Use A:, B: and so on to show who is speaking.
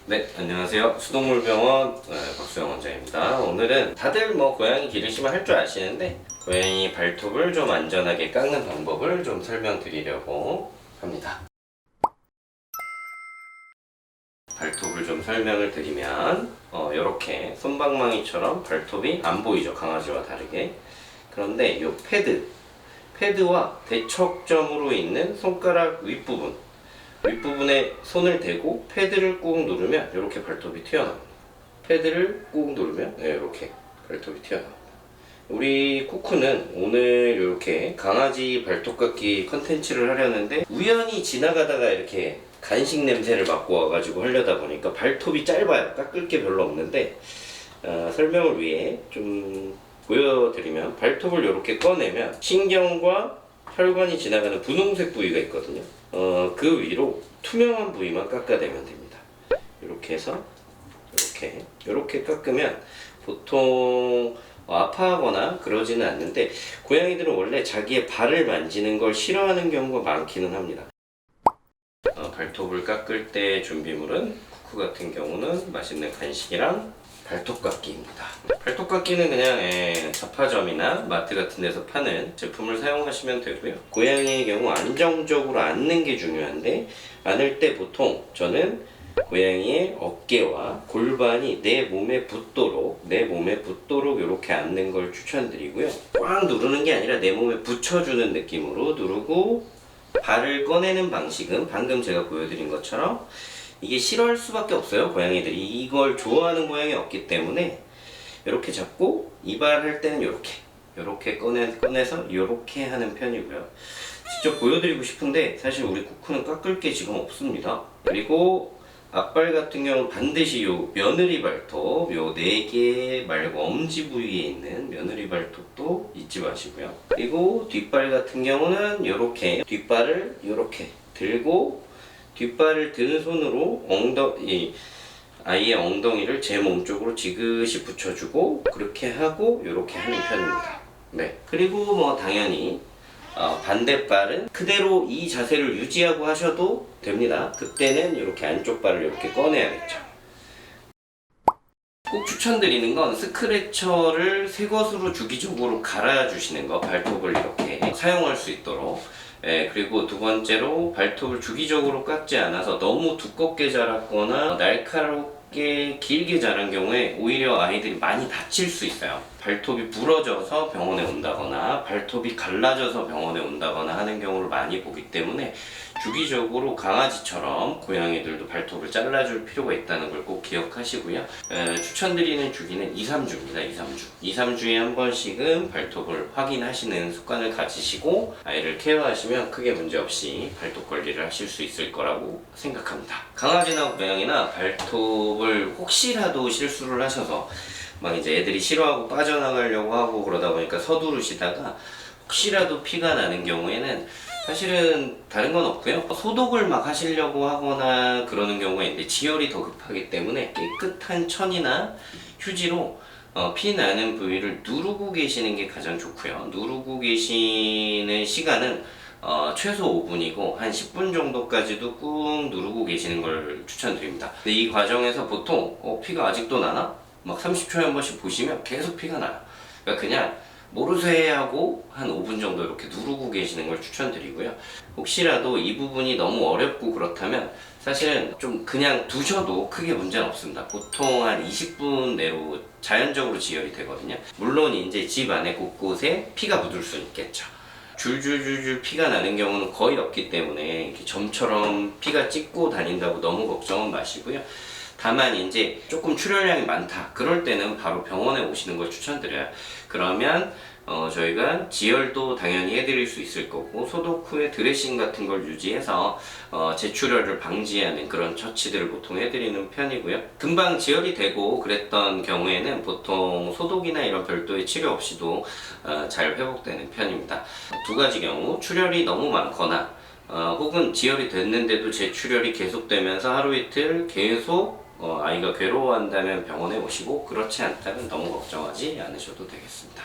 A: 네, 안녕하세요. 수동물병원 박수영 원장입니다. 오늘은 다들 고양이 기르시면 할 줄 아시는데 고양이 발톱을 좀 안전하게 깎는 방법을 좀 설명드리려고 합니다. 발톱을 좀 설명을 드리면 이렇게 솜방망이처럼 발톱이 안 보이죠, 강아지와 다르게. 그런데 이 패드와 대척점으로 있는 손가락 윗부분에 손을 대고 패드를 꾹 누르면 이렇게 발톱이 튀어나옵니다. 패드를 꾹 누르면 이렇게 발톱이 튀어나옵니다. 우리 쿠쿠는 오늘 이렇게 강아지 발톱 깎기 컨텐츠를 하려는데 우연히 지나가다가 이렇게 간식 냄새를 맡고 와가지고 하려다 보니까 발톱이 짧아요. 깎을 게 별로 없는데 설명을 위해 좀 보여드리면, 발톱을 이렇게 꺼내면 신경과 혈관이 지나가는 분홍색 부위가 있거든요. 그 위로 투명한 부위만 깎아내면 됩니다. 이렇게 해서 이렇게 깎으면 보통 아파하거나 그러지는 않는데, 고양이들은 원래 자기의 발을 만지는 걸 싫어하는 경우가 많기는 합니다. 발톱을 깎을 때 준비물은 쿠쿠 같은 경우는 맛있는 간식이랑 발톱 깎기입니다. 발톱 깎기는 그냥 잡화점이나 마트 같은 데서 파는 제품을 사용하시면 되고요. 고양이의 경우 안정적으로 앉는 게 중요한데, 앉을 때 보통 저는 고양이의 어깨와 골반이 내 몸에 붙도록 이렇게 앉는 걸 추천드리고요. 꽉 누르는 게 아니라 내 몸에 붙여주는 느낌으로 누르고, 발을 꺼내는 방식은 방금 제가 보여드린 것처럼 이게 싫어할 수밖에 없어요. 고양이들이 이걸 좋아하는 고양이 없기 때문에 이렇게 잡고, 이발할 때는 이렇게 꺼내서 이렇게 하는 편이고요. 직접 보여드리고 싶은데 사실 우리 쿠쿠는 깎을 게 지금 없습니다. 그리고 앞발 같은 경우는 반드시 요 며느리 발톱, 요 4개 말고 엄지 부위에 있는 며느리 발톱도 잊지 마시고요. 그리고 뒷발 같은 경우는 뒷발을 이렇게 들고, 뒷발을 드는 손으로 아이의 엉덩이를 제 몸 쪽으로 지그시 붙여주고, 그렇게 하고 이렇게 하는 편입니다. 네. 그리고 당연히 반대발은 그대로 이 자세를 유지하고 하셔도 됩니다. 그때는 이렇게 안쪽 발을 이렇게 꺼내야겠죠. 꼭 추천드리는 건 스크래처를 새 것으로 주기적으로 갈아주시는 거, 발톱을 이렇게 사용할 수 있도록. 그리고 두 번째로, 발톱을 주기적으로 깎지 않아서 너무 두껍게 자랐거나 날카롭게 길게 자란 경우에 오히려 아이들이 많이 다칠 수 있어요. 발톱이 부러져서 병원에 온다거나 발톱이 갈라져서 병원에 온다거나 하는 경우를 많이 보기 때문에 주기적으로 강아지처럼 고양이들도 발톱을 잘라줄 필요가 있다는 걸 꼭 기억하시고요. 추천드리는 주기는 2-3주입니다. 2-3주에 한 번씩은 발톱을 확인하시는 습관을 가지시고 아이를 케어하시면 크게 문제없이 발톱 관리를 하실 수 있을 거라고 생각합니다. 강아지나 고양이나 발톱을 혹시라도 실수를 하셔서 이제 애들이 싫어하고 빠져나가려고 하고 그러다 보니까 서두르시다가 혹시라도 피가 나는 경우에는 사실은 다른 건 없고요. 소독을 하시려고 하거나 그러는 경우가 있는데 지혈이 더 급하기 때문에 깨끗한 천이나 휴지로 피 나는 부위를 누르고 계시는 게 가장 좋고요. 누르고 계시는 시간은 최소 5분이고 한 10분 정도까지도 꾹 누르고 계시는 걸 추천드립니다. 근데 이 과정에서 보통 피가 아직도 나나? 30초에 한 번씩 보시면 계속 피가 나요. 그러니까 그냥 모르쇠하고 한 5분 정도 이렇게 누르고 계시는 걸 추천드리고요. 혹시라도 이 부분이 너무 어렵고 그렇다면 사실은 좀 그냥 두셔도 크게 문제는 없습니다. 보통 한 20분 내로 자연적으로 지혈이 되거든요. 물론 이제 집 안에 곳곳에 피가 묻을 수는 있겠죠. 줄줄줄줄 피가 나는 경우는 거의 없기 때문에 이렇게 점처럼 피가 찢고 다닌다고 너무 걱정은 마시고요. 다만 이제 조금 출혈량이 많다, 그럴 때는 바로 병원에 오시는 걸 추천드려요. 그러면 저희가 지혈도 당연히 해드릴 수 있을 거고, 소독 후에 드레싱 같은 걸 유지해서 재출혈을 방지하는 그런 처치들을 보통 해드리는 편이고요. 금방 지혈이 되고 그랬던 경우에는 보통 소독이나 이런 별도의 치료 없이도 잘 회복되는 편입니다. 두 가지 경우, 출혈이 너무 많거나 혹은 지혈이 됐는데도 재출혈이 계속되면서 하루 이틀 계속 아이가 괴로워한다면 병원에 오시고, 그렇지 않다면 너무 걱정하지 않으셔도 되겠습니다.